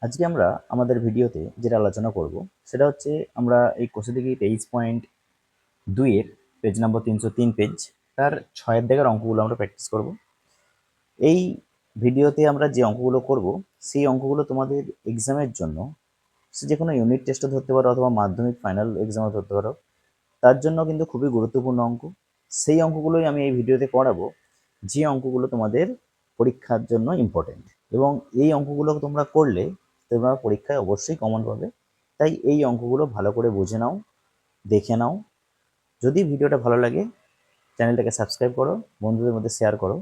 আজকে আমরা আমাদের ভিডিওতে যেটা আলোচনা করব সেটা হচ্ছে আমরা এই কোষে থেকে 23.2 এর পেজ নম্বর 303 পেজ তার 6 দাগের অঙ্কগুলো আমরা প্র্যাকটিস করব। এই ভিডিওতে আমরা যে অঙ্কগুলো করব সেই অঙ্কগুলো তোমাদের এক্সামের জন্য সে যে কোনো ইউনিট টেস্টও ধরতে পারো অথবা মাধ্যমিক ফাইনাল এক্সামও ধরতে পারো, তার জন্য কিন্তু খুবই গুরুত্বপূর্ণ অঙ্ক। সেই অঙ্কগুলোই আমি এই ভিডিওতে করাবো, যে অঙ্কগুলো তোমাদের পরীক্ষার জন্য ইম্পর্টেন্ট, এবং এই অঙ্কগুলো তোমরা করলে তোমরা পরীক্ষায় অবশ্যই কমন পাবে। তাই এই অঙ্কগুলো ভালো করে বুঝে নাও, দেখে নাও। যদি ভিডিওটা ভালো লাগে চ্যানেলটাকে সাবস্ক্রাইব করো, বন্ধুদের মধ্যে শেয়ার করো,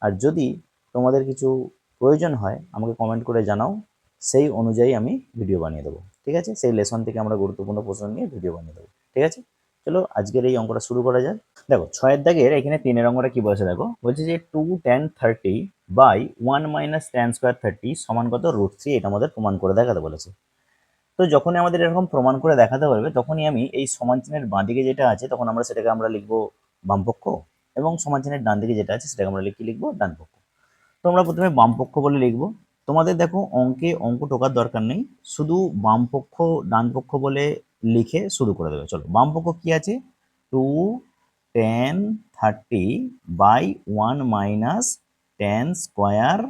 আর যদি তোমাদের কিছু প্রয়োজন হয় আমাকে কমেন্ট করে জানাও, সেই অনুযায়ী আমি ভিডিও বানিয়ে দেবো। ঠিক আছে, সেই লেসন থেকে আমরা গুরুত্বপূর্ণ প্রশ্ন নিয়ে ভিডিও বানিয়ে দেবো। ঠিক আছে, চলো আজকের এই অঙ্কটা শুরু করা যাক। দেখো 6 দাগের এখানে 3 অঙ্কটা কি বলছে দেখো, বলছে যে 2 tan 30/1 - tan² 30 সমান কত √3, এটা আমাদের প্রমাণ করে দেখাতে বলেছে। তো যখনই আমাদের এরকম প্রমাণ করে দেখাতে পারবে তখনই আমি এই সমান চিহ্নের বাঁ দিকে যেটা আছে তখন আমরা সেটাকে আমরা লিখবো বামপক্ষ, এবং সমান চিহ্নের ডান দিকে যেটা আছে সেটাকে আমরা লিখবো ডান পক্ষ। তো আমরা প্রথমে বামপক্ষ বলে লিখবো। তোমাদের দেখো অঙ্কে অঙ্ক টোকার দরকার নেই, শুধু বামপক্ষ ডান পক্ষ বলে লিখে শুরু করে দেবে। চলো, বামপক্ষ কি আছে, 2 tan 30/1 - tan²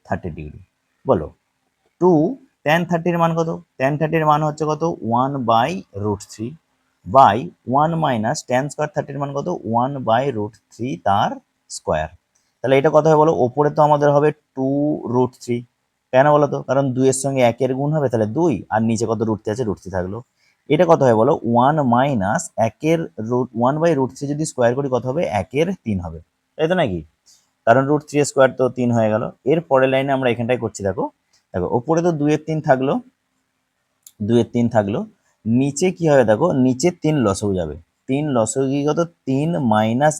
30 বলো। 2 tan 30 মান কত, tan 30 মান হচ্ছে কত 1/√3 বাই 1 - tan² 30 মান কত 1/√3 তার স্কোয়ার। তাহলে এটা কত হবে বলো, ওপরে তো আমাদের হবে 2√3, কেন বলো তো, কারণ 2 এর সঙ্গে 1 এর গুণ হবে তাহলে 2, আর নিচে কত √3 আছে, √3 থাকলো। এটা কত হয় বলো, 1 - 1 এর √1/√3 যদি স্কোয়ার করি কত হবে, 1/3 হবে, তাই তো নাকি? কারণ √3 স্কোয়ার তো 3 হয়ে গেল। এর পরের লাইনে আমরা এখানটায় করছি, দেখো দেখো ওপরে তো 2/3 থাকলো, 2/3 থাকলো, নিচে কি হবে দেখো, নিচে 3 লসও যাবে। 3 লসও গিয়ে কত, 3 - 1,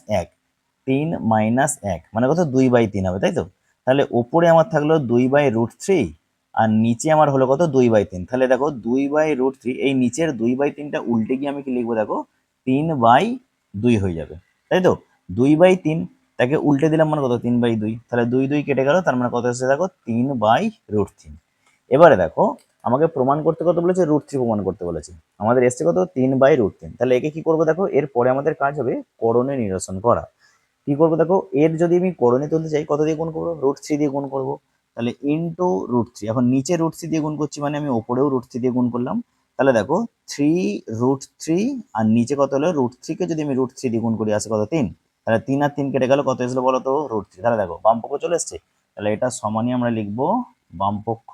3 - 1 মানে কত 2/3 হবে, তাই তো? তাহলে ওপরে আমার থাকলো 2/√3 আর নিচে আমার হলো কত 2/3। তাহলে দেখো 2/√3, এই নিচের 2/3টা উল্টে গিয়ে আমি কি লিখবো দেখো, 3/2 হয়ে যাবে, তাই তো? 2/3 তাকে উল্টে দিলাম মানে কত 3/2, তাহলে 2 2 কেটে গেল, তার মানে কত এসেছে দেখো 3/√3। এবারে দেখো আমাকে প্রমাণ করতে কত বলেছে, √3 প্রমাণ করতে বলেছে। আমাদের এসছে কত 3/√3। তাহলে একে কি করবো দেখো, এর পরে আমাদের কাজ হবে করণে নিরসন করা। কি করবো দেখো, এর যদি আমি করণে তুলতে চাই কত দিয়ে গুণ করবো, √3 দিয়ে গুণ করবো। তাহলে ইন্টু √3, এখন নিচে √3 দিয়ে গুণ করছি মানে আমি ওপরেও √3 দিয়ে গুণ করলাম। তাহলে দেখো 3√3 আর নিচে কত হলো √3 কে যদি আমি √3 দিয়ে গুণ করি আসে কত 3, তাহলে 3 আর 3 কেটে গেল, কত এসলো বলো তো √3। তাহলে দেখো বাম পক্ষ চলে এসছে, তাহলে এটা সমানই আমরা লিখবো বাম পক্ষ।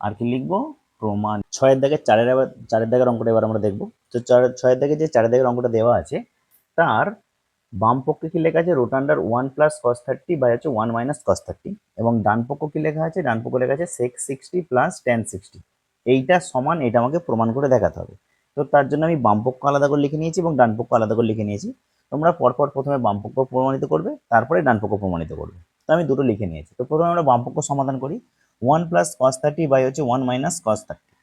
আর কি লিখবো, প্রমাণ। 6 দাগের 4 দাগের অঙ্কটা এবার আমরা দেখবো। তো 6 দাগের যে 4 দাগের অঙ্কটা দেওয়া আছে তার বাম পক্ষে কি লেখা আছে, √1 + cos 30 বাই হচ্ছে 1 - cos 30, এবং ডান পক্ষ কি লেখা আছে, ডান পক্ষ লেখা আছে sec 60 + tan 60। এইটা সমান, এটা আমাকে প্রমাণ করে দেখাতে হবে। তো তার জন্য আমি বাম পক্ষ আলাদা করে লিখে নিয়েছি এবং ডান পক্ষ আলাদা করে লিখে নিয়েছি। তোমরা পরপর প্রথমে বাম পক্ষ প্রমাণিত করবে, তারপরে ডান পক্ষ প্রমাণিত করবে। তো আমি দুটো লিখে নিয়েছি। তো প্রথমে আমরা বাম পক্ষ সমাধান করি। 1 + cos 30 বাই হচ্ছে 1 - cos 30।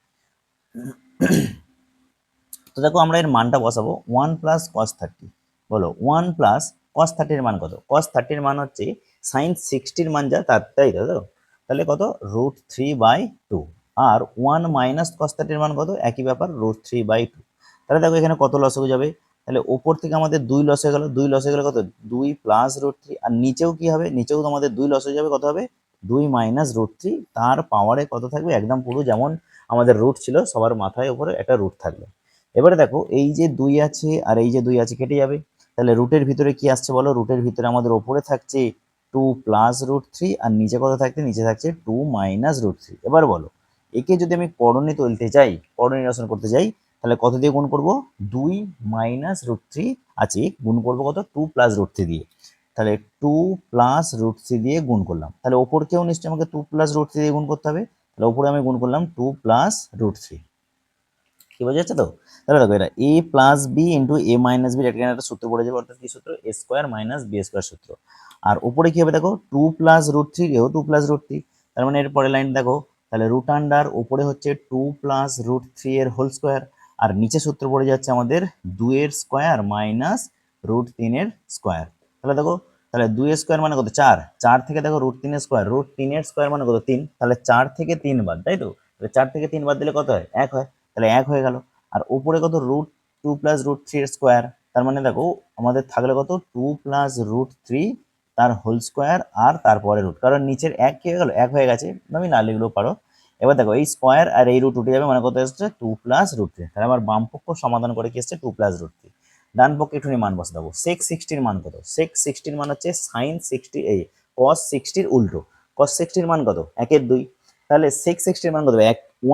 তো দেখো আমরা এর মানটা বসাবো, 1 + cos 30 বলো, 1 + cos 30 এর মান কত, cos 30 এর মান হচ্ছে sin 60 এর মান যা তার, তাই তো? তাহলে কত √3/2, আর 1 - cos 30 এর মান কত, একই ব্যাপার √3/2। তাহলে দেখো এখানে কত লস হয়ে যাবে, তাহলে ওপর থেকে আমাদের 2 লস হয়ে গেল, 2 লস হয়ে গেলে কত 2 + √3, আর নিচেও কি হবে, নিচেও তো আমাদের 2 লস হয়ে যাবে, কত হবে 2 - √3, তার পাওয়ারে কত থাকবে, একদম পুরো যেমন আমাদের রুট ছিল সবার মাথায় উপরে একটা রুট থাকবে। এবারে দেখো এই যে 2 আছে আর এই যে 2 আছে কেটে যাবে, তাহলে রুটের ভিতরে কি আসছে বলো, রুটের ভিতরে আমাদের ওপরে থাকছে 2 + √3 আর নিচে কত থাকছে, নিচে থাকছে 2 - √3। এবার বলো একে যদি আমি করণে তুলতে চাই, করণে নিরসন করতে চাই, তাহলে কত দিয়ে গুণ করব, 2 - √3 আছে, গুণ করব কত 2 + √3 দিয়ে। তাহলে 2 + √3 দিয়ে গুণ করলাম, তাহলে ওপরকেও নিশ্চয়ই আমাকে 2 + √3 দিয়ে গুণ করতে হবে। তাহলে ওপরে আমি গুণ করলাম 2 + √3। কি বোঝা যাচ্ছে তো? তাহলে দেখো এটা a + b × a - b, এখানে একটা সূত্র পড়ে যাবে, অর্থাৎ কি সূত্র, a² - b² সূত্র। আর উপরে কি হবে দেখো 2 + √3 এও 2 + √3, তার মানে এর পরের লাইন দেখো, তাহলে রুট আন্ডার উপরে হচ্ছে 2 + √3 এর হোল স্কোয়ার, আর নিচে সূত্র পড়ে যাচ্ছে আমাদের 2 এর স্কোয়ার - √3 এর স্কোয়ার। তাহলে দেখো তাহলে 2 স্কোয়ার মানে কত 4, 4 থেকে দেখো √3 স্কোয়ার, √3 স্কোয়ার মানে কত 3, তাহলে 4 থেকে 3 বাদ, তাই তো? তাহলে 4 থেকে 3 বাদ দিলে কত হয় 1 হয়, তাহলে 1 হয়ে গেল। আর উপরে কত √2 প্লাস √3 স্কোয়ার, তার মানে দেখো আমাদের থাকলে কত 2 প্লাস √3 তার হোল স্কোয়ার আর তারপরে রুট, কারণ নিচের 1 কি হয়ে গেল 1 হয়ে গেছে, তুমি না লিখলেও পারো। এবার দেখো এই স্কোয়ার আর এই রুট উঠে যাবে, মানে কত এসছে 2 প্লাস √3, তাহলে আমার বাম পক্ষ সমাধান করে কি এসছে 2 প্লাস √3। ডান পক্ষে একটুখানি মান বসে দেবো। sec 60 এর মান কত? sec 60 এর মান হচ্ছে sin 60 এই cos 60 এর উল্টো। cos 60 এর মান কত 1 এর 2, তাহলে sec 60 এর মান কত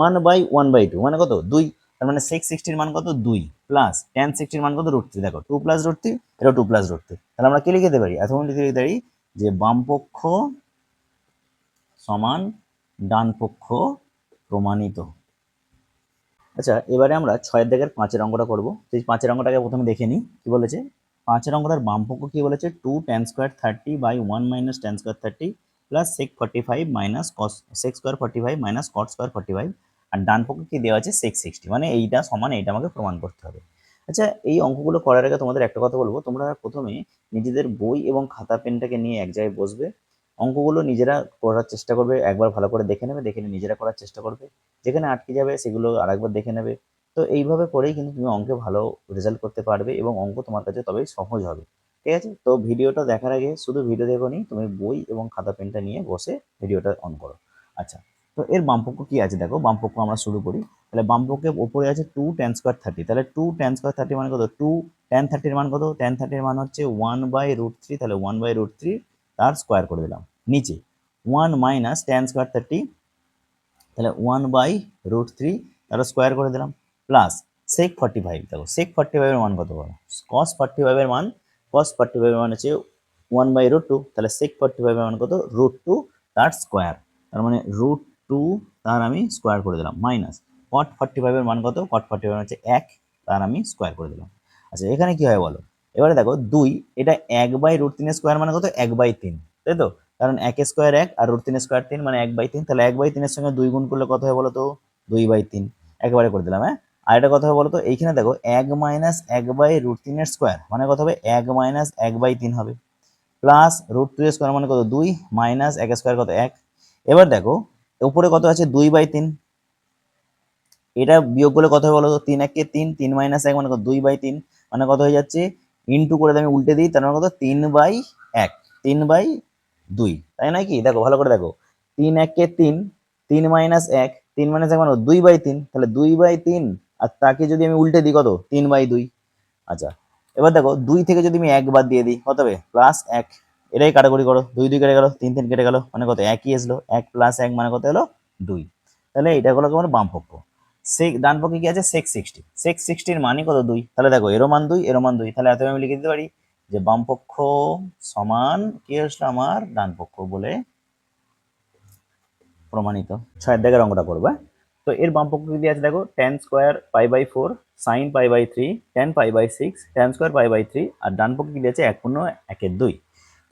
1/1/2 মানে কত 2, তার মানে sec 60 এর মান কত 2 প্লাস tan 60 এর মান কত √3, দেখো 2 প্লাস √3, এটা 2 প্লাস √3, তাহলে আমরা কি লিখে দিতে পারি এতক্ষণ লিখে দিতে পারি যে বাম পক্ষ সমান ডান পক্ষ প্রমাণিত। আচ্ছা এবারে আমরা 6 দাগের 5 অঙ্কটা করব। সেই 5 অঙ্কটাকে প্রথমে দেখে নিই কি বলেছে। 5 অঙ্কটার বাম পক্ষ কি বলেছে 2 tan square 30/1 - tan square 30 plus sec 45 minus cos sec square 45 minus cot square 45, আর ডান পক্ষে কি দেওয়া আছে sec 60, মানে এইটা সমান এইটা আমাকে প্রমাণ করতে হবে। আচ্ছা এই অঙ্কগুলো করার আগে তোমাদের একটা কথা বলবো, তোমরা প্রথমে নিজেদের বই এবং খাতা পেনটাকে নিয়ে এক জায়গায় বসবে, অঙ্কগুলো নিজেরা করার চেষ্টা করবে, একবার ভালো করে দেখে নেবে, দেখে নিয়ে নিজেরা করার চেষ্টা করবে, যেখানে আটকে যাবে সেগুলো আরেকবার দেখে নেবে। তো এইভাবে করেই কিন্তু তুমি অঙ্কে ভালো রেজাল্ট করতে পারবে এবং অঙ্ক তোমার কাছে তবেই সহজ হবে। ঠিক আছে, তো ভিডিওটা দেখার আগে শুধু ভিডিও দেখো নি, তুমি বই এবং খাতা পেনটা নিয়ে বসে ভিডিওটা অন করো। আচ্ছা, তো এর বামপক্ষ কি আছে দেখো, বামপক্ষ আমরা শুরু করি। তাহলে বামপক্ষে উপরে আছে 2 tan স্কয়ার 30, তাহলে 2 tan স্কয়ার 30 মানে কত 2 tan 30 এর মান কত, tan 30 এর মান হচ্ছে 1/√3, তাহলে 1/√3 তার স্কয়ার করে দিলাম। নিচে 1 মাইনাস tan স্কয়ার 30, তাহলে 1/√3 তার স্কোয়ার করে দিলাম, প্লাস sec 45, দেখো sec 45 এর মান কত বলো, cos 45 এর মান, cos 45 এর মান হচ্ছে 1/√2, তাহলে sec 45 এর মান কত √2 তার স্কোয়ার, তার মানে √2 তার আমি স্কোয়ার করে দিলাম, মাইনাস cot 45 এর মান কত, cot 45 এর মান হচ্ছে 1, তার আমি স্কোয়ার করে দিলাম। আচ্ছা এখানে কি হয় বলো, এবারে দেখো 2, এটা 1/√3 স্কোয়ার মানে কত 1/3, তাই তো? কারণ 1 স্কোয়ার 1 আর √3 স্কোয়ার 3 মানে 1/3, তাহলে 1/3 এর সঙ্গে 2 গুণ করলে কত হয় বলো তো 2/3, একেবারে করে দিলাম। হ্যাঁ, আর এটা কত হবে বলো তো, এইখানে দেখো 1 মাইনাস 1/√3 এর স্কোয়ার মানে কত হবে 1 মাইনাস 1/3 হবে, প্লাস √2 এর স্কোয়ার মানে কত 2 মাইনাস 1 স্কোয়ার কত 1। এবার দেখো উপরে কত আছে 2/3, এটা বিয়োগ করলে কত হবে বলো তো 3 1 3, 3 মাইনাস 1 মানে কত 2/3, মানে কত হয়ে যাচ্ছে ইনটু করে আমি উল্টে দিই, তার মানে কত 3/1, 3/2, তাই নয় কি? দেখো ভালো করে দেখো 3 1 3, 3 মাইনাস 1, 3 মাইনাস 1 মানে 2/3, তাহলে 2/3 আর তাকে যদি আমি উল্টে দিই কত 3/2। আচ্ছা এবার দেখো 2 থেকে যদি আমি 1 বাদ দিয়ে দিই কত হবে প্লাস 1, এটাই কাটাকুটি করো, 2 2 কেটে গেল, 3 3 কেটে গেল, মানে কত 1ই আসলো, 1 প্লাস 1 মানে কত হলো 2। তাহলে এটা হলো তোমার বাম পক্ষ। ডান পক্ষে কি আছে sec 60, sec 60 এর মানই কত 2, তাহলে দেখো এরও মান 2 এরও মান 2, তাহলে এত আমি লিখে দিতে পারি যে বাম পক্ষ সমান কি আসলো আমার ডান পক্ষ বলে প্রমাণিত। 6 দাগের অঙ্কটা করবে। তো এর বাম পক্ষ কি আছে দেখো tan square π/4 sin π/3 tan π/6 tan square π/3, আর ডান পক্ষে কি আছে 1/1/2।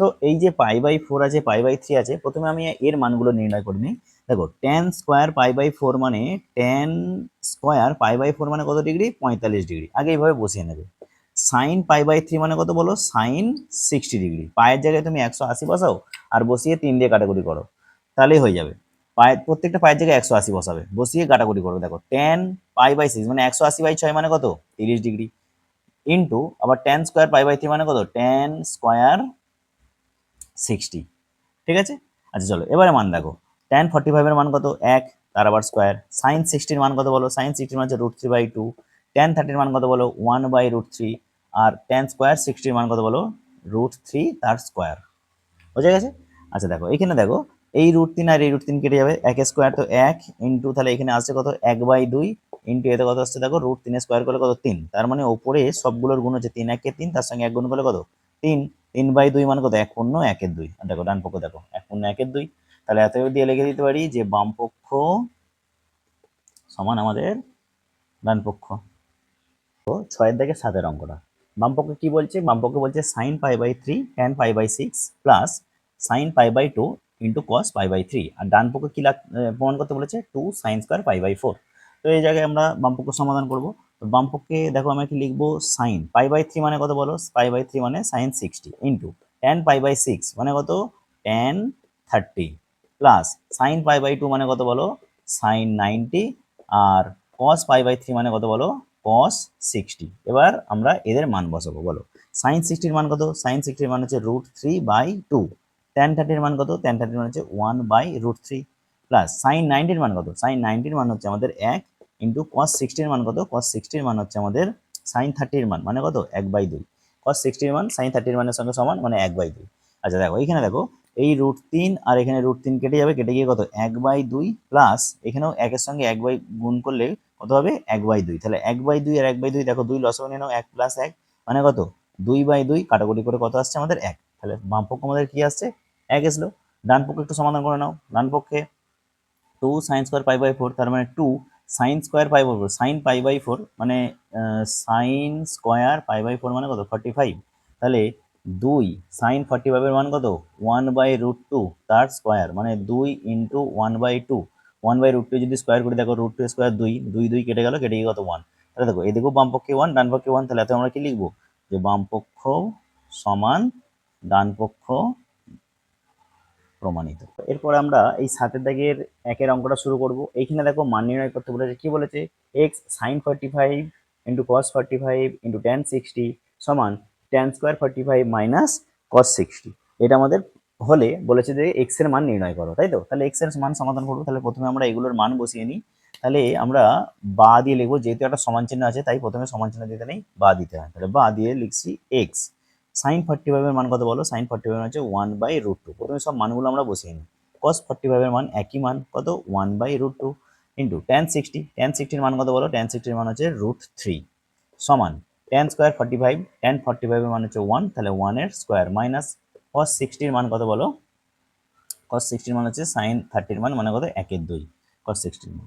তো এই যে π/4 আছে π/3 আছে, প্রথমে আমি এর মানগুলো নির্ণয় করে নিই। দেখো tan স্কয়ার π/4 মানে tan স্কয়ার π/4 মানে কত ডিগ্রি 45 ডিগ্রি, আগে এইভাবে বসিয়ে নেবে। sin π/3 মানে কত বলো sin 60 ডিগ্রি, পায়ের জায়গায় তুমি 180 বসাও আর বসিয়ে 3 দিয়ে কাটাকুটি করো, তাহলেই হয়ে যাবে। পায়ের প্রত্যেকটা পায়ের জায়গায় 180 বসাবে, বসিয়ে কাটাকুটি করবে। দেখো tan π/6 মানে 180/6 মানে কত 30 ডিগ্রি, ইন্টু আবার tan স্কয়ার π/3 মানে কত tan স্কয়ার 60, ঠিক আছে। আচ্ছা চলো এবারে মান দেখো tan 45 এর মান কত 1, তার আবার স্কয়ার, sin 60 এর মান কত বলো, sin 60 মান হচ্ছে √3/2, tan 30 এর মান কত বলো 1/√3, আর tan স্কয়ার 60 এর মান কত বলো √3 তার স্কয়ার, বুঝে গেছে। আচ্ছা দেখো এখানে দেখো এই √3 আর এই √3 কেটে যাবে, 1 স্কয়ার তো 1 ইন্টু তাহলে এখানে আসছে কত 1/2 ইন্টু এতে কত আসছে দেখো √3 স্কয়ার করলে কত 3, তার মানে উপরে সবগুলোর গুণ হচ্ছে 3 1 3, তার সঙ্গে 1 গুণ করলে কত 3, 3/2 মানে কত 1 পূর্ণ 1 এর 2, আর দেখো ডান পক্ষ দেখো 1 পূর্ণ 1 এর 2, তাহলে এত দিয়ে লিখে দিতে পারি যে বাম পক্ষ সমান আমাদের ডান পক্ষ। তো 6 দাগে 7 অঙ্কটা বাম পক্ষে কি বলছে, বাম পক্ষে বলছে sin π/3 tan π/6 plus sin π/2 into cos π/3, আর ডান পক্ষে কি প্রমাণ করতে বলেছে 2 sin স্কয়ার π/4। তো এই জায়গায় আমরা বাম পক্ষ সমাধান করব। তো বাম পক্ষে দেখো আমরা কি লিখবো sin π/3 মানে কত বলো, π/3 মানে sin 60 into tan pi by 6 মানে কত tan 30 plus sin pi by 2 মানে কত বলো sin 90 আর cos পাই বাই 3 মানে কত বলো cos 60। এবার আমরা এদের মান বসাবো বলো sin 60 এর মান কত sin 60 এর মান হচ্ছে √3/2, tan 30 এর মান কত tan 30 এর মান হচ্ছে 1/√3 প্লাস sin 90 এর মান কত sin 90 এর মান হচ্ছে আমাদের 1 ইন্টু cos 60 এর মান কত cos 60 এর মান হচ্ছে আমাদের sin 30 এর মান মানে কত 1/2, cos 60 এর মান sin 30 এর মানের সঙ্গে সমান মানে 1/2। আচ্ছা দেখো এখানে দেখো এই √3 আর এখানে √3 কেটে যাবে, কেটে গিয়ে কত 1/2 প্লাস এখানেও একের সঙ্গে 1 গুণ করলে কত হবে 1/2, তাহলে 1/2 আর 1/2 দেখো 2 লসাগু নিয়ে নাও 1 + 1 মানে কত 2/2 কাটাকুটি করে কত আসছে আমাদের 1, তাহলে বাম পক্ষ আমাদের কি আসছে 1 আসলো। ডান পক্ষে একটু সমাধান করে নাও, ডান পক্ষে 2 sin² π/4 তার মানে 2 sin² π/4 sin π/4 মানে sin² π/4 মানে কত 45, তাহলে 2 sin 45 এর মান কত 1/√2 তার স্কয়ার মানে 2 ইন্টু 1/2, 1/√2 যদি স্কয়ার করে দেখো √2 স্কয়ার 2 2 2 কেটে গেল, কেটে গিয়ে কত 1, তাহলে দেখো এদিকেও বাম পক্ষে 1 ডান পক্ষে 1, তাহলে এত আমরা কি লিখবো যে বাম পক্ষ সমান ডান পক্ষ প্রমাণিত। এরপর আমরা এই 7 দাগের 1 অঙ্কটা শুরু করব। এইখানে দেখো মান নির্ণয় করতে বলেছে, কি বলেছে x sin 45 into cos 45 into tan 60 সমান tan স্কয়ার 45 মাইনাস cos 60। এটা আমাদের হলে বলেছে যে x এর মান নির্ণয় করো, তাই তো? তাহলে x এর মান সমাধান করবো, তাহলে প্রথমে আমরা এগুলোর মান বসিয়ে নিই। তাহলে আমরা বা দিয়ে লিখবো, যেহেতু একটা সমান চিহ্ন আছে তাই প্রথমে সমান চিহ্ন দিতে নেই, বা দিতে হয়। তাহলে বা দিয়ে লিখছি x sin 45 এর মান কত বলো sin 45 এর হচ্ছে 1/√2, প্রথমে সব মানগুলো আমরা বসিয়ে নিই। cos 45 এর মান একই মান কত 1/√2 ইন্টু tan 60, tan 60 এর মান কত বলো tan 60 এর মান হচ্ছে √3 সমান tan স্কয়ার 45, tan 45 এর মান হচ্ছে 1, তাহলে 1 এর স্কয়ার মাইনাস cos 60 এর মান কত বলো cos 60 এর মান হচ্ছে sin 30 এর মান মানে কত 1/2 cos 60 এর মান।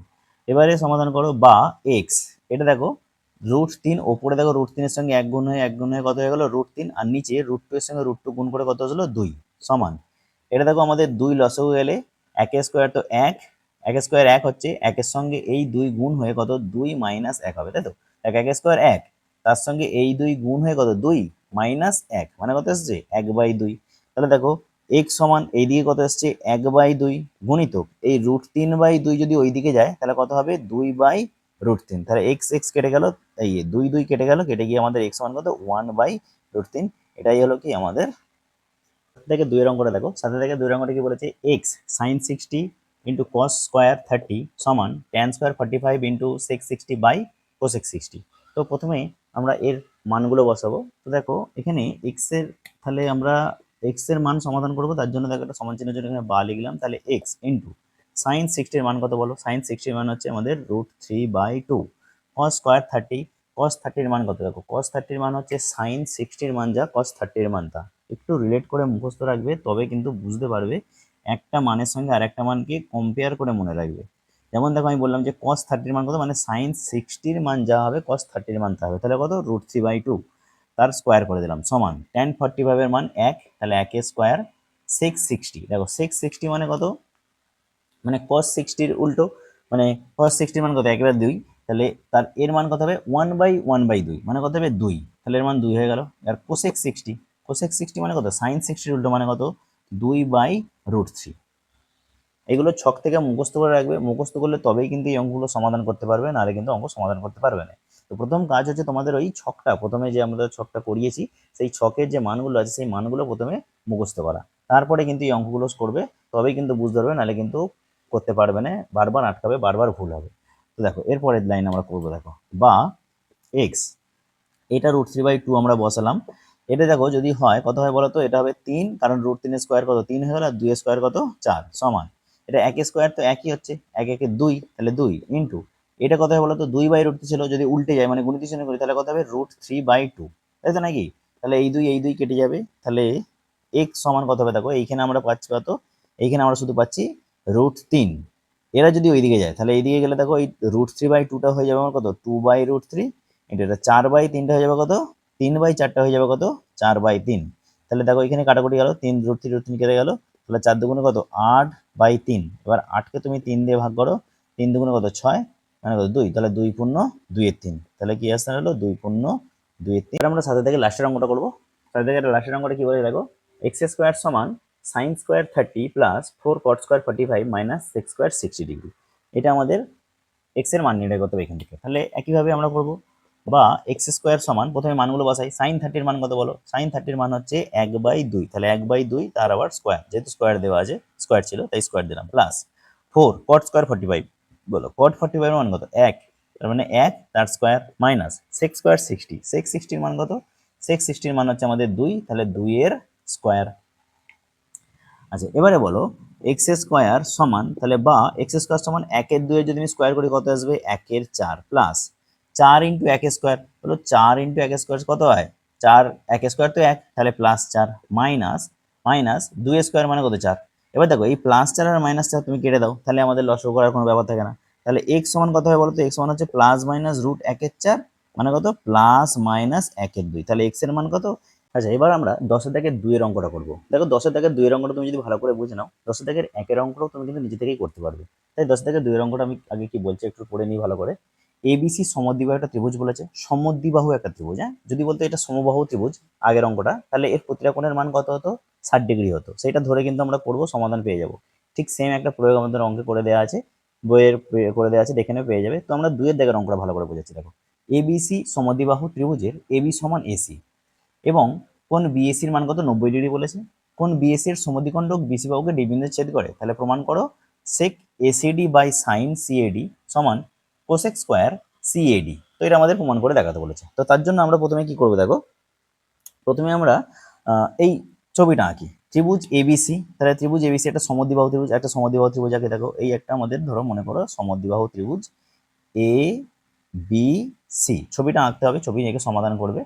এবারে সমাধান করো বা x, এটা দেখো √3 ওপরে দেখো √3 এর সঙ্গে 1 গুণ হয়ে কত হয়ে গেল √3, আর নিচে √2 এর সঙ্গে √2 গুণ করে কত হলো 2 সমান এটা দেখো আমাদের 2 লসাগু গেলে 1 এর স্কয়ার তো 1, 1 এর স্কয়ার 1 হচ্ছে, 1 এর সঙ্গে এই 2 গুণ হয়ে কত 2 - 1 হবে, তাই তো? 1 এর স্কয়ার 1, তার সঙ্গে এই 2 গুণ হয়ে কত 2 - 1 মানে কত আসছে 1/2। তাহলে দেখো x সমান এইদিকে কত আসছে 1/2 গুণিতক এই √3/2 যদি ওইদিকে যায় তাহলে কত হবে 2/√3, তাহলে x x কেটে গেল, এই 2 2 কেটে গেল, কেটে গিয়ে আমাদের x সমান কত 1/√3। এটাই হলো কি আমাদের থেকে 2 এর অঙ্কটা দেখো, সাথে থেকে 2 এর অঙ্কটা কি বলেছে x sin 60 into cos square 30 সমান tan স্কয়ার 45 ইন্টু sec 60 বাই cosec 60। তো প্রথমে আমরা এর মানগুলো বসাবো। তো দেখো এখানে x এর, তাহলে আমরা x এর মান সমাধান করব, তার জন্য দেখো একটা সমান চিহ্নের জন্য এখানে বা লিখলাম, তাহলে x ইন্টু sin 60 এর মান কত বলো sin 60 এর মান হচ্ছে আমাদের √3/2 cos স্কয়ার 30, cos 30 এর মান কত দেখো cos 30 এর মান হচ্ছে sin 60 এর মান যা cos 30 এর মান তা, একটু রিলেট করে মুখস্থ রাখবে তবে কিন্তু বুঝতে পারবে, একটা মানের সঙ্গে আরেকটা মানকে কম্পেয়ার করে মনে রাখবে। যেমন দেখো আমি বললাম যে cos 30 এর মান কত মানে sin 60 এর মান যা হবে cos 30 এর মান তা হবে, তাহলে কত √3/2 তার স্কয়ার করে দিলাম সমান tan 45 এর মান 1, তাহলে 1 এর স্কয়ার sec 60, দেখো sec 60 মানে কত মানে cos 60 এর উল্টো, মানে cos 60 এর মান কত 1/2, তাহলে তার এর মান কত হবে 1/1/2 মানে কত হবে 2, তাহলে এর মান 2 হয়ে গেল। আর cosec 60, cosec 60 মানে কত sin 60 এর উল্টো মানে কত 2/√3। এগুলো ছক থেকে মুখস্থ করে রাখবে, মুখস্থ করলে তবেই কিন্তু এই অঙ্কগুলো সমাধান করতে পারবে, নাহলে কিন্তু অঙ্ক সমাধান করতে পারবে না। তো প্রথম কাজ হচ্ছে তোমাদের ওই ছকটা, প্রথমে যে আমরা ছকটা করিয়েছি সেই ছকের যে মানগুলো আছে সেই মানগুলো প্রথমে মুখস্থ করা, তারপরে কিন্তু এই অঙ্কগুলো করবে, তবেই কিন্তু বুঝতে পারবে, নাহলে কিন্তু করতে পারবে না, বারবার আটকাবে, বারবার ভুল হবে। তো দেখো এরপরের লাইন আমরা করবো, দেখো বা এক্স, এটা √3/2 আমরা বসালাম। এটা দেখো যদি হয় কত হয় বলো তো, এটা হবে 3, কারণ √3 এর স্কয়ার কত 3 হয়ে গেল, আর 2 এর স্কয়ার কত 4 সমান এটা 1 এর স্কয়ার তো একই হচ্ছে 1 1 2, তাহলে 2 ইন্টু এটা কত হয় বলো তো 2/√3 ছিল, যদি উল্টে যায় মানে গুণিত চিহ্ন করি তাহলে কত হবে √3/2, তাই তো নাকি? তাহলে এই 2 কেটে যাবে, তাহলে x সমান কত হবে দেখো এইখানে আমরা পাচ্ছি কত, এইখানে আমরা শুধু পাচ্ছি √3, এরা যদি ওইদিকে যায় তাহলে এইদিকে গেলে দেখো এই √3/2টা হয়ে যাবে আমার কত 2/√3 ইন্টু এটা 4/3টা হয়ে যাবে কত 3/4টা হয়ে যাবে কত 4/3। তাহলে দেখো এখানে কাটাকুটি গেল, 3 √3 কেটে গেল, তাহলে 4 দুগুণে কত 8/3, এবার 8কে তুমি 3 দিয়ে ভাগ করো, 3 দুগুণে কত 6 মানে কত 2, তাহলে 2 পূর্ণ 2 এর 3, তাহলে কি আসছে হলো 2 পূর্ণ 2 এর 3। আমরা সাথে থেকে লাস্টের অঙ্কটা করবো, সাথে থেকে লাস্টের অঙ্কটা কি বলে দেখো এক্স স্কোয়ার সমান sine square 30 plus 4 cot square 45 minus sex square 60 degree. এটা আমাদের এক্স এর মান নির্ণয় করতে হবে এখান থেকে। তাহলে একইভাবে আমরা করবো, বা এক্স স্কোয়ার সমান প্রথমে মানগুলো বসাই। সাইন 30 মান কত বলো? সাইন 30 মান হচ্ছে 1/2, তাহলে 1/2 তার আবার স্কোয়ার, যেহেতু স্কোয়ার দেওয়া আছে, স্কোয়ার ছিল তাই স্কোয়ার দিলাম, প্লাস 4 কট স্কোয়ার 45, বলো কট 45 মান কত? 1, তার মানে 1 তার square, minus sex square 60, sex 60 মান কত? সেক্স 60 মান হচ্ছে আমাদের 2, তাহলে 2 এর স্কোয়ার। আচ্ছা এবারে বলো এক্স স্কোয়ার সমান, তাহলে বা এক্স স্কোয়ার সমান 1 এর 2 এর যদি আমি স্কোয়ার করি কত আসবে? 1 এর 4 প্লাস 4 ইন্টু 1 স্কোয়ার, বলো 4 ইন্টু 1 স্কোয়ার কত হয়? 4, 1 স্কোয়ার তো 1, তাহলে প্লাস 4 মাইনাস মাইনাস 2 স্কোয়ার মানে কত? 4। এবার দেখো এই প্লাস 4 আর মাইনাস 4 তুমি কেটে দাও, তাহলে আমাদের লসাগু করার কোনো ব্যাপার থাকে না। তাহলে এক্স সমান কত হয় বলো তো? এক্স সমান হচ্ছে প্লাস মাইনাস রুট 1 এর 4 মানে কত? প্লাস মাইনাস 1 এর 2, তাহলে এক্স এর মান কত? আচ্ছা এবার আমরা 10 এর দাগের 2 এর অঙ্কটা করবো। দেখো 10 এর দাগের 2 এর অঙ্কটা তুমি যদি ভালো করে বুঝে নাও, 10 এর দাগের 1 এর অঙ্কটাও তুমি কিন্তু নিজে থেকেই করতে পারবে। তাই 10 এর দাগের 2 এর অঙ্কটা আমি আগে কি বলছি একটু পড়ে নিই ভালো করে। এবিসি সমদ্বিবাহু একটা ত্রিভুজ বলেছে, সমদ্বিবাহু একটা ত্রিভুজ, হ্যাঁ যদি বলতো এটা সমবাহু ত্রিভুজ আগের অঙ্কটা, তাহলে এর প্রতিটা কোণের মান কত হতো? 60 ডিগ্রি হতো। সেটা ধরে কিন্তু আমরা করবো, সমাধান পেয়ে যাবো। ঠিক সেম একটা প্রয়োগ আমাদের অঙ্কে করে দেওয়া আছে, বইয়ের করে দেওয়া আছে, দেখে নেবে পেয়ে যাবে। তো আমরা 2 এর দাগের অঙ্কটা ভালো করে বোঝাচ্ছি। দেখো এবিসি সমদ্বিবাহু ত্রিভুজের এবি সমান এসি এবং কোন বিএসি এর মান কত? 90 ডিগ্রি বলেছে। কোন বিএসি এর সমদ্বিখণ্ডক বিসি বাহুকে ডি বিন্দুতে ছেদ করে? তাহলে প্রমাণ করো সেক এসিডি বাই সাইন সিএডি সমান কোসেক স্কোয়ার সিএডি। তো এটা আমাদের প্রমাণ করে দেখাতে বলেছে। তো তার জন্য আমরা প্রথমে কি করবো দেখো, প্রথমে আমরা এই ছবিটা আঁকি, ত্রিভুজ এবিসি। তাহলে ত্রিভুজ এবিসি একটা সমদ্বিবাহু ত্রিভুজ, একটা সমদ্বিবাহু ত্রিভুজ আঁকে। দেখো এই একটা আমাদের ধরো মনে করো সমদ্বিবাহু ত্রিভুজ এ বি সি, ছবিটা আঁকতে হবে, ছবি এঁকে সমাধান করবে।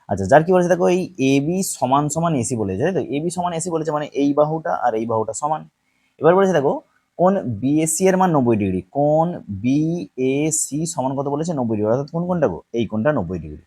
আচ্ছা যার কি বলেছে দেখো, এই এ বি সমান সমান এসি বলেছে, তাই তো? এ বি সমান এসি বলেছে মানে এই বাহুটা আর এই বাহুটা সমান। এবার বলেছে দেখো কোন বিএসি এর মান 90 ডিগ্রি, কোন বিএসি সমান কত বলেছে? 90 ডিগ্রি, অর্থাৎ কোন কোনটা গো? এই কোনটা 90 ডিগ্রি।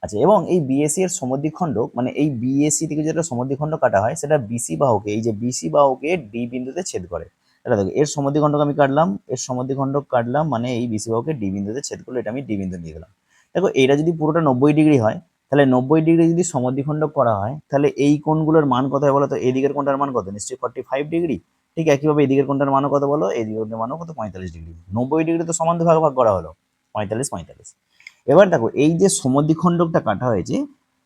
আচ্ছা এবং এই বিএসি এর সমদ্বিখণ্ডক মানে এই বিএসি থেকে যেটা সমদ্বিখণ্ডক কাটা হয় সেটা বিসি বাহুকে, এই যে বিসি বাহুকে ডি বিন্দুতে ছেদ করে। এটা দেখো এর সমদ্বিখণ্ডক আমি কাটলাম, এর সমদ্বিখণ্ডক কাটলাম মানে এই বিসি বাহুকে ডি বিন্দুতে ছেদ করলো, এটা আমি ডি বিন্দু নিয়ে গেলাম। দেখো এটা যদি পুরোটা 90 ডিগ্রি হয়, তাহলে 90 ডিগ্রি যদি সমদ্বিখণ্ডক করা হয়, তাহলে এই কোণগুলোর মান কত হয় বলো তো? এই দিকের কোণটার মান কত? নিশ্চয়ই 45 ডিগ্রি। ঠিক একইভাবে এই দিকের কোণটার মানও কত বলো? এই দিকের মানও কত? 45 ডিগ্রি। 90 ডিগ্রি তো সমান ভাগ ভাগ করা হলো, 45 45। এবার দেখো এই যে সমদ্বিখণ্ডকটা কাটা হয়েছে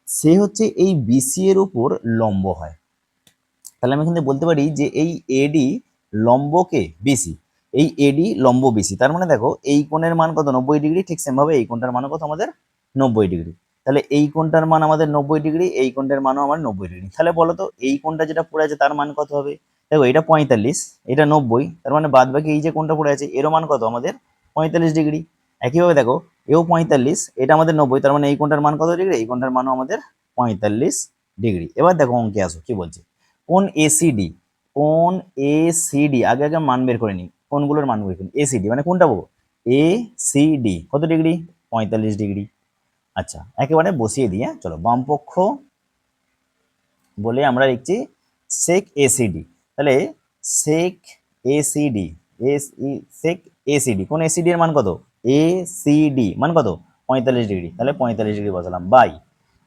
সে হচ্ছে এই বিসি এর উপর লম্ব হয়। তাহলে আমি এখানে বলতে পারি যে এই এডি লম্বকে বিসি, এই এডি লম্ব বিসি, তার মানে দেখো এই কোণের মান কত? 90 ডিগ্রি। ঠিক সেম ভাবে এই কোণটার মান কত আমাদের? 90 ডিগ্রি। তাহলে এই কোণটার মান আমাদের 90 ডিগ্রি, এই কোণটার মানও আমার 90 ডিগ্রি। তাহলে বলো তো এই কোণটা যেটা পড়ে আছে তার মান কত হবে? দেখো এটা 45, এটা 90, তার মানে বাদ বাকি এই যে কোণটা পড়ে আছে এরও মান কত আমাদের? 45 ডিগ্রি। একইভাবে দেখো এও 45, এটা আমাদের 90, তার মানে এই কোণটার মান কত ডিগ্রি? এই কোণটার মানও আমাদের 45 ডিগ্রি। এবার দেখো অঙ্কে আসো কি বলছে। কোন এসিডি, কোন এসিডি আগে আগে মান বের করে নিই, কোনগুলোর মান বের করি। এসিডি মানে কোনটা বলবো? এসিডি কত ডিগ্রি? 45 ডিগ্রি। আচ্ছা একেবারে বসিয়ে দিই, হ্যাঁ চলো বাম পক্ষ বলে আমরা লিখছি সেক এসিডি। তাহলে সেক এসিডি, সেক এসিডি, কোন এসিডি এর মান কত? এসিডি মান কত? 45 ডিগ্রি, তাহলে 45 ডিগ্রি বসালাম, বাই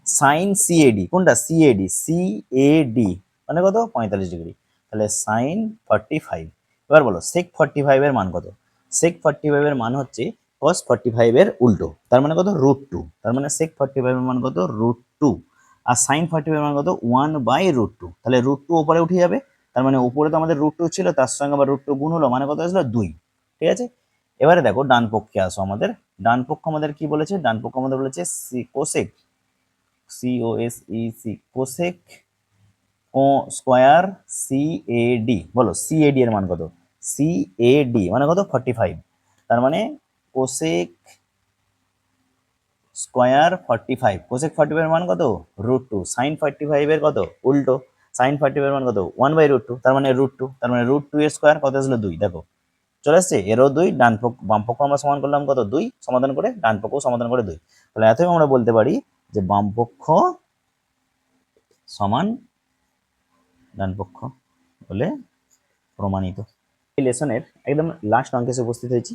সাইন সিএডি, কোনটা? সিএডি, সিএডি মানে কত? 45 ডিগ্রি, তাহলে সাইন 45। এবার বলো সেক 45 এর মান কত? সেক 45 এর মান হচ্ছে কস 45 এর উল্টো, তার মানে কত? √2, তার মানে সেক 45 এর মান কত? √2। আর সাইন 45 এর মান কত? 1/√2, তাহলে √2 উপরে উঠে যাবে, তার মানে উপরে তো আমাদের √2 ছিল, তার সঙ্গে আবার √2 গুণ হলো, মানে কত আসলো? 2। ঠিক আছে, এবারে দেখো ডান পক্ষে আসো। আমাদের ডান পক্ষ আমাদের কি বলেছে? ডান পক্ষ আমাদের বলেছে cosec, COSEC cosec square CAD. বলো সিএডি এর মান কত? সিএডি মানে কত? 45, তার মানে কোসেক স্কোয়ার 45, কোসেক 45 এর মান কত? √2। সাইন 45 এর কত? উল্টো, সাইন 45 এর মান কত? 1/√2, তার মানে √2, তার মানে √2 এর স্কোয়ার কত আসলো? 2। দেখো চলে আসছে, এরও 2, ডান পক্ষ বাম পক্ষ আমরা সমান করলাম কত? 2 সমাধান করে, ডান পক্ষ সমাধান করে 2। তাহলে এতই আমরা বলতে পারি যে বাম পক্ষ সমান ডান পক্ষ বলে প্রমাণিত। এই লেসনের একদম লাস্ট অঙ্কে এসে উপস্থিত হয়েছি।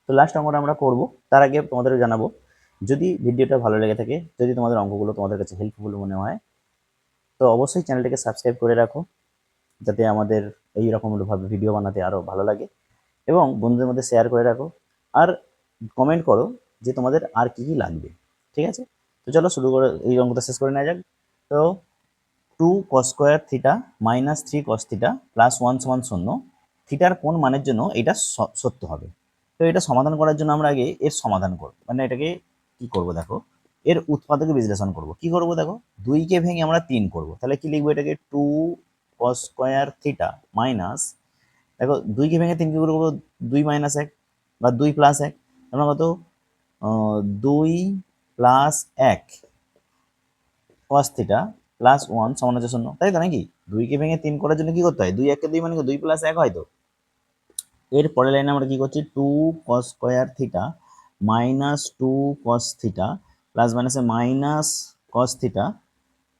তো লাস্ট অঙ্কটা আমরা করব, তার আগে তোমাদের জানাবো যদি ভিডিওটা ভালো লেগে থাকে, যদি তোমাদের অঙ্কগুলো তোমাদের কাছে হেল্পফুল মনে হয়, তো অবশ্যই চ্যানেলটাকে সাবস্ক্রাইব করে রাখো, যাতে আমাদের এই রকম ভাবে ভিডিও বানাতে আরো ভালো লাগে, এবং বন্ধুদের মধ্যে শেয়ার করে রাখো, আর কমেন্ট করো যে তোমাদের আর কি কি লাগবে। ঠিক আছে, তো চলো শুরু করে এই অঙ্কটা শেষ করে নেওয়া যাক। তো 2 cos² theta minus 3 cos theta plus 1 সমান 0, থিটার কোন মানের জন্য এটা সত্য হবে। তো এটা সমাধান করার জন্য আমরা আগে এর সমাধান করব, মানে এটাকে কি করব দেখো, এর উৎপাদকে বিশ্লেষণ করব। কি করব দেখো, 2কে ভেঙে আমরা 3 করব, তাহলে কি লিখবো এটাকে, 2 cos² থিটা মাইনাস, দেখো 2কে ভেঙে 3 কি করবো, 2 - 1 বা 2 + 1, আমরা কত 2 + 1 cos থিটা প্লাস 1 সমান হচ্ছে 0, তাই তো নাকি? 2কে ভেঙে 3 করার জন্য কি করতে হয়, 2 1 2 মানে 2 + 1 হয়। তো এর পরের লাইনে আমরা কি করছি, 2 cos² theta minus 2 cos theta plus মাইনাসে মাইনাস cos থিটা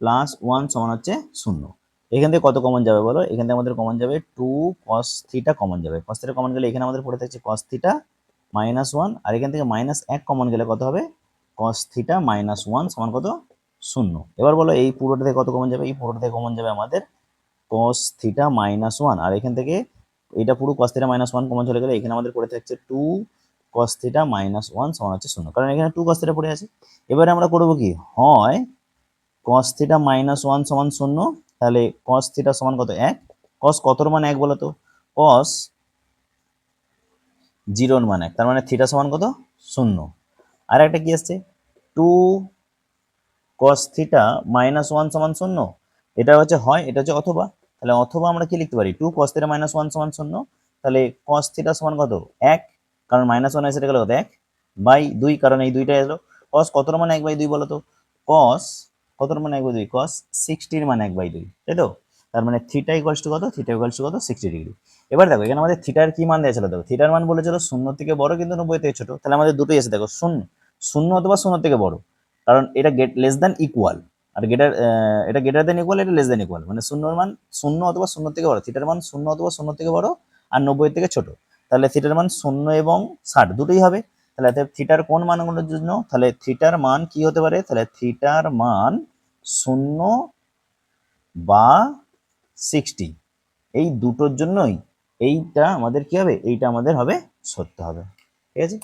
প্লাস 1 সমান হচ্ছে 0। এখান থেকে কত কমন যাবে বলো, এখান থেকে আমাদের কমন যাবে 2 cos থিটা কমন যাবে, cos থিটা কমন গেলে এখানে আমাদের পড়ে থাকছে cos থিটা -1, আর এখান থেকে -1 কমন গেলে কত হবে, cos থিটা -1 সমান কত, 0। এবার বলো এই পুরোটা থেকে কত কমন যাবে, এই পুরোটা থেকে কমন যাবে আমাদের cos থিটা -1, আর এখান থেকে এটা পুরো cos থিটা -1 কমন চলে গেলে এখানে আমাদের পড়ে থাকছে 2 cos থিটা -1 সমান হচ্ছে 0, কারণ এখানে 2 cos থিটা পড়ে আছে। এবারে আমরা করব কি, হয় cos থিটা -1 সমান 0, তাহলে cos থিটা সমান কত, 1। cos কতর মান 1 বলো তো, cos 0 এর মান 1, তার মানে থিটা সমান কত, 0। আর একটা কি আসছে, 2 cos থিটা -1 সমান 0, এটা হচ্ছে হয়, এটা হচ্ছে অথবা, তাহলে অথবা আমরা কি লিখতে পারি, 2 cos থিটা -1 সমান 0, তাহলে cos থিটা সমান কত, 1, কারণ -1 এসে গেল কত, 1 বাই 2, কারণ এই দুইটা এলো। cos কতর মান 1/2 বলো তো, cos কতর মান 1/2, cos 60 এর মান 1/2, তাই তো? তার মানে থিটা ইকুয়ালস টু কত, থিটা ইকুয়ালস টু কত, 60 ডিগ্রি। এবার দেখো এখানে আমাদের থিটার কি মান দেওয়া ছিল, দেখো থিটার মান বলেছিল 0 থেকে বড় কিন্তু 90 থেকে ছোট, তাহলে আমাদের দুটোই এসে দেখো 0 0 অথবা 0 থেকে বড়, কারণ এটা লেস দ্যান ইকুয়াল, আর এটা গ্রেটার দ্যান ইকুয়াল, এটা লেস দ্যান ইকুয়াল, মানে 0 এর মান 0 অথবা 0 থেকে বড়, থিটার মান 0 অথবা 0 থেকে বড়, আর 90 থেকে ছোট, তাহলে থিটার মান 0 এবং 60 দুটোই হবে। তাহলে থিটার কোন মানগুলোর জন্য, তাহলে থিটার মান কি হতে পারে, তাহলে থিটার মান 0 বা 60, এই দুটোর জন্যই এইটা আমাদের কি হবে, এইটা আমাদের হবে সত্য হবে। ঠিক আছে।